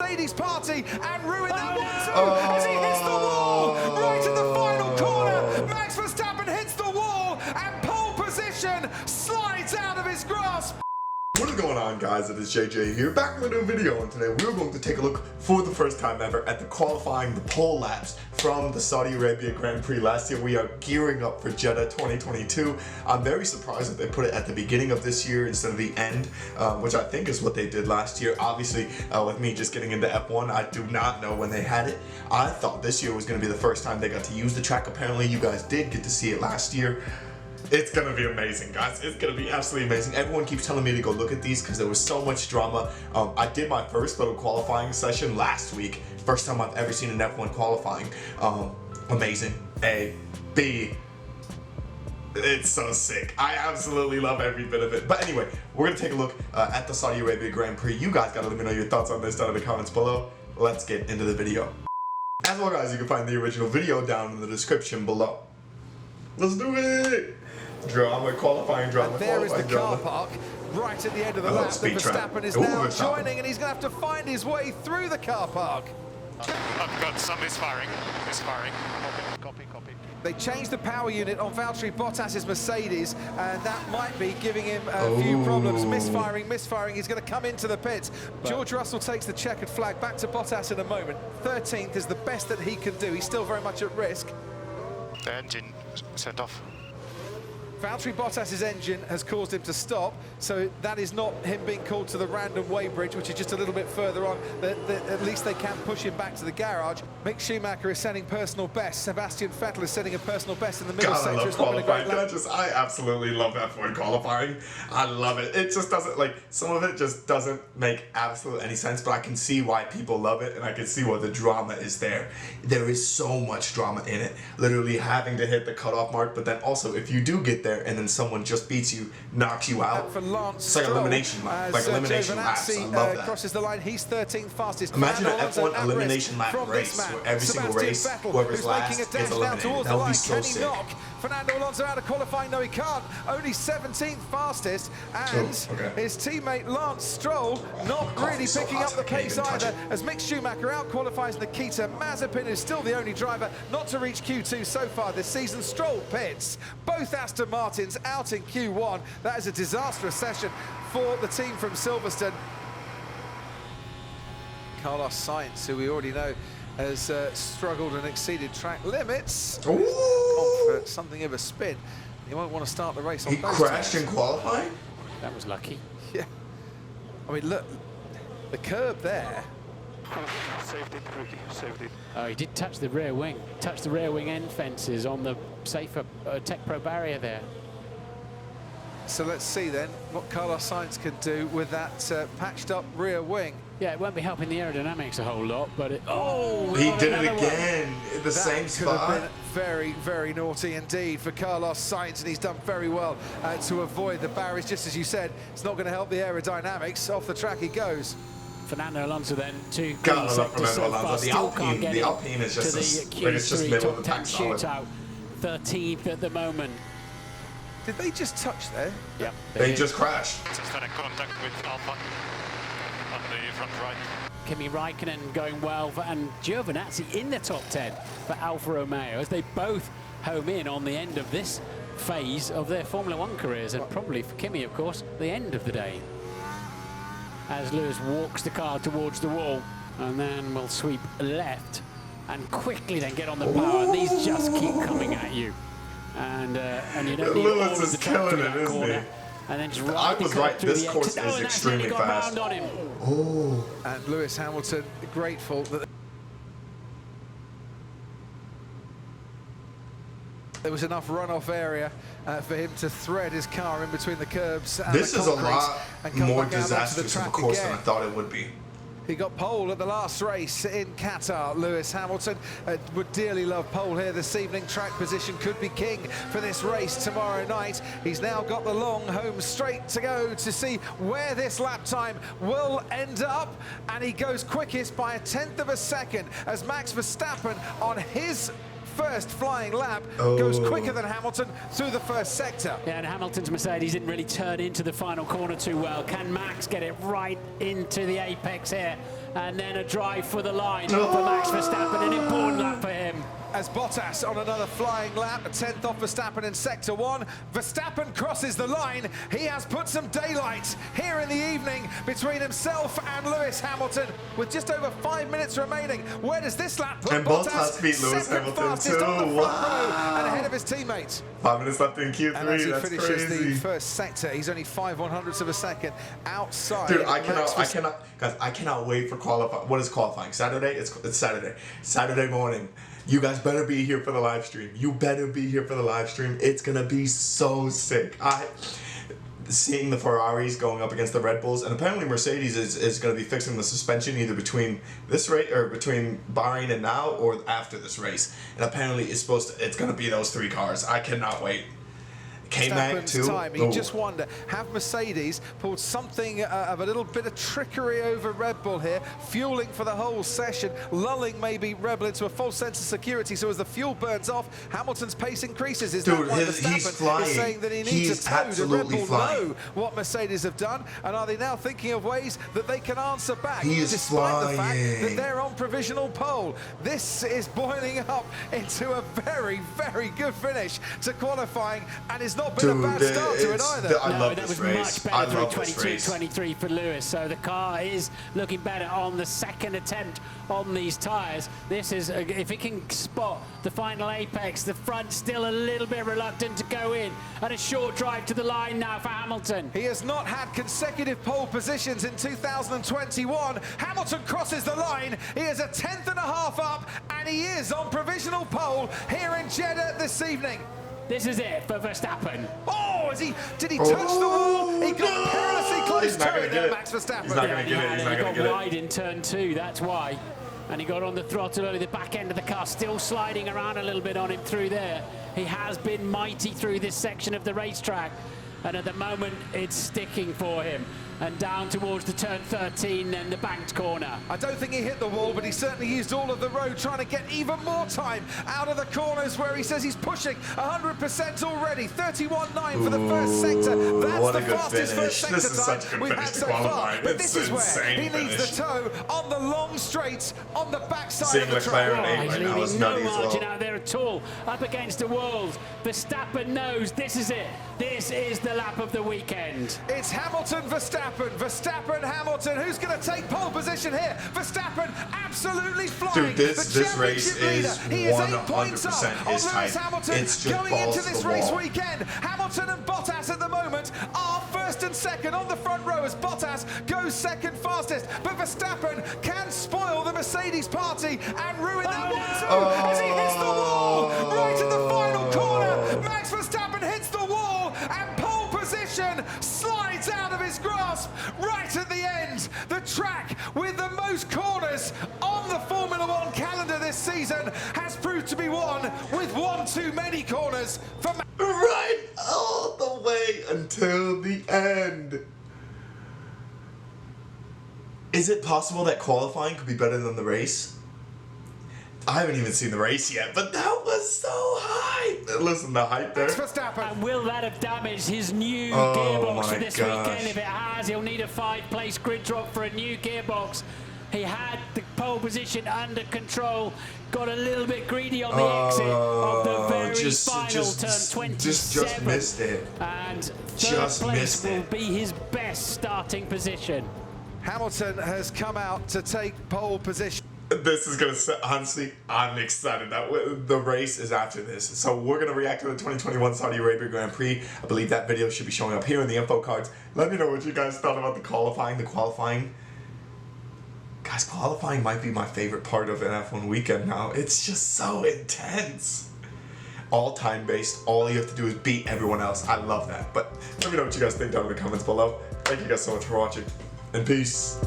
Mercedes party and ruin that one as he hits the wall right in the final corner. Max Verstappen hits the wall and pole position slides out of his grasp. What is going on, guys? It is JJ here, back with a new video, and today we're going to take a look for the first time ever at the qualifying, the pole laps from the Saudi Arabia Grand Prix last year. We are gearing up for Jeddah 2022. I'm very surprised that they put it at the beginning of this year instead of the end, which I think is what they did last year. Obviously, with me just getting into F1, I do not know when they had it. I thought this year was going to be the first time they got to use the track. Apparently, you guys did get to see it last year. It's gonna be amazing, guys. It's gonna be absolutely amazing. Everyone keeps telling me to go look at these because there was so much drama. I did my first little qualifying session last week. First time I've ever seen an F1 qualifying. Amazing. A, B. It's so sick. I absolutely love every bit of it. But anyway, we're gonna take a look at the Saudi Arabia Grand Prix. You guys gotta let me know your thoughts on this down in the comments below. Let's get into the video. As well, guys, you can find the original video down in the description below. Let's do it! Drama, qualifying drama. And there is the car park right at the end of the lap that Verstappen is now joining, and he's going to have to find his way through the car park. I've got some misfiring. Copy. They changed the power unit on Valtteri Bottas's Mercedes, and that might be giving him a few problems. Misfiring. He's going to come into the pits. George Russell takes the checkered flag. Back to Bottas in a moment. 13th is the best that he can do. He's still very much at risk. The engine set off. Valtteri Bottas's engine has caused him to stop, so that is not him being called to the random weighbridge, which is just a little bit further on. At least they can push him back to the garage. Mick Schumacher is setting personal best. Sebastian Vettel is setting a personal best in the middle sector. I love qualifying. I absolutely love F1 qualifying. I love it. It just doesn't, like, some of it just doesn't make absolutely any sense, but I can see why people love it, and I can see why the drama is there. There is so much drama in it. Literally having to hit the cutoff mark, but then also if you do get there and then someone just beats you, knocks you out. For Lance it's like elimination lap. Like elimination laps. I love that. Crosses the line. He's 13th fastest. Imagine an F1 elimination lap race where every single race, whoever's last gets eliminated. That would be so sick. Fernando Alonso out of qualifying. No, he can't. Only 17th fastest, and his teammate Lance Stroll not really picking up the pace either, as Mick Schumacher out qualifies Nikita Mazepin is still the only driver not to reach Q2 so far this season. Stroll pits. Both Aston Martins out in Q1. That is a disastrous session for the team from Silverstone. Carlos Sainz, who we already know has struggled and exceeded track limits. For something of a spin. You won't want to start the race on He crashed in qualifying? That was lucky. Yeah. I mean, look, the curb there. Saved it, Ricky, saved it. Oh, he did touch the rear wing. Touched the rear wing end fences on the safer Tech Pro barrier there. So let's see then what Carlos Sainz can do with that patched up rear wing. Yeah, it won't be helping the aerodynamics a whole lot, but it... He did it again in the same spot. Could have been very, very naughty indeed for Carlos Sainz, and he's done very well to avoid the barriers. Just as you said, it's not going to help the aerodynamics. Off the track he goes. Fernando Alonso then to God, I love Fernando Alonso. The Alpine is just it's just middle of the pack solid. Shootout, 13th at the moment. Did they just touch there? Yep. They just crashed. Just had a contact with Alpha on the front right. Kimi Raikkonen going well, and Giovinazzi in the top 10 for Alfa Romeo as they both home in on the end of this phase of their Formula One careers, and probably for Kimi, of course, the end of the day. As Lewis walks the car towards the wall, and then will sweep left and quickly then get on the power, and these just keep coming at you. And you don't need all of the track through that corner. And then just I was right, this course is extremely fast. And Lewis Hamilton grateful that there was enough runoff area for him to thread his car in between the curbs and this the is a concrete lot and come more back out onto the disastrous of a track course again. than I thought it would be. He got pole at the last race in Qatar. Lewis Hamilton would dearly love pole here this evening. Track position could be king for this race tomorrow night. He's now got the long home straight to go to see where this lap time will end up. And he goes quickest by 1/10 of a second as Max Verstappen on his first flying lap goes quicker than Hamilton through the first sector. Yeah, and Hamilton's Mercedes didn't really turn into the final corner too well. Can Max get it right into the apex here? And then a drive for the line for Max Verstappen, an important lap for him. As Bottas on another flying lap, a 10th off Verstappen in sector 1. Verstappen crosses the line. He has put some daylight here in the evening between himself and Lewis Hamilton with just over 5 minutes remaining. Where does this lap put and Bottas? beat Lewis Hamilton too. And ahead of his teammates. 5 minutes left in Q3. And as he That's finishes crazy. the first sector, he's only 5/100ths of a second outside. Dude, I cannot wait for qualifying. What is qualifying? Saturday? It's Saturday. Saturday morning. You guys better be here for the live stream. You better be here for the live stream. It's gonna be so sick. Seeing the Ferraris going up against the Red Bulls, and apparently Mercedes is going to be fixing the suspension either between this race or between Bahrain and now or after this race. And apparently it's going to be those 3 cars. I cannot wait. K-Mag too. Time. You just wonder, have Mercedes pulled something of a little bit of trickery over Red Bull here, fueling for the whole session, lulling maybe Red Bull into a false sense of security, so as the fuel burns off, Hamilton's pace increases. Is Dude, that why he's Verstappen flying. is saying that he needs a toe to Red Bull flying. know what Mercedes have done, and are they now thinking of ways that they can answer back, He is despite the fact flying. that they're on provisional pole? This is boiling up into a very, very good finish to qualifying, and it's not been a bad start to it either. I love that this was race. much I better love through this 22-23 for Lewis. So the car is looking better on the second attempt on these tyres. This is, if it can spot the final apex, the front still a little bit reluctant to go in. And a short drive to the line now for Hamilton. He has not had consecutive pole positions in 2021. Hamilton crosses the line. He is a 10th and a half up, and he is on provisional pole here in Jeddah this evening. This is it for Verstappen. Oh, did he touch the wall? He got perilously close to it there, Max Verstappen. He's not going to get it. He's not going to get it. He got wide in turn 2, that's why. And he got on the throttle early, the back end of the car still sliding around a little bit on him through there. He has been mighty through this section of the racetrack. And at the moment, it's sticking for him. And down towards the turn 13 and the banked corner. I don't think he hit the wall, but he certainly used all of the road trying to get even more time out of the corners where he says he's pushing 100% already. 31.9 for the first sector. That's the fastest first sector time we've had so far. But this is where he needs the toe on the long straights on the backside of the track. He's leaving no margin out there at all. Up against the world. Verstappen knows this is it. This is the lap of the weekend. It's Hamilton, Verstappen. Verstappen, Hamilton. Who's going to take pole position here? Verstappen absolutely flying. Dude, this race is 100% on is tight. Hamilton. It's just going balls into this to the race wall. weekend. Hamilton and Bottas at the moment are first and second on the front row as Bottas goes second fastest. But Verstappen can spoil the Mercedes party and ruin that one too as he hits the wall right in the final corner. Max Verstappen hits the wall and pole position slides out of his grasp right at the end. The track with the most corners on the Formula One calendar this season has proved to be won with one too many corners for right all the way until the end. Is it possible that qualifying could be better than the race? I haven't even seen the race yet, but that was so high. Listen, the hype there. And will that have damaged his new Oh gearbox my for this gosh. weekend? If it has, he'll need a 5-place grid drop for a new gearbox. He had the pole position under control, got a little bit greedy on the exit of the very final turn 27. Just missed it. And third place will be his best starting position. Hamilton has come out to take pole position. This is gonna honestly, I'm excited that the race is after this. So we're gonna react to the 2021 Saudi Arabia Grand Prix. I believe that video should be showing up here in the info cards. Let me know what you guys thought about the qualifying. Guys, qualifying might be my favorite part of an F1 weekend now. It's just so intense. All time based. All you have to do is beat everyone else. I love that. But let me know what you guys think down in the comments below. Thank you guys so much for watching, and peace.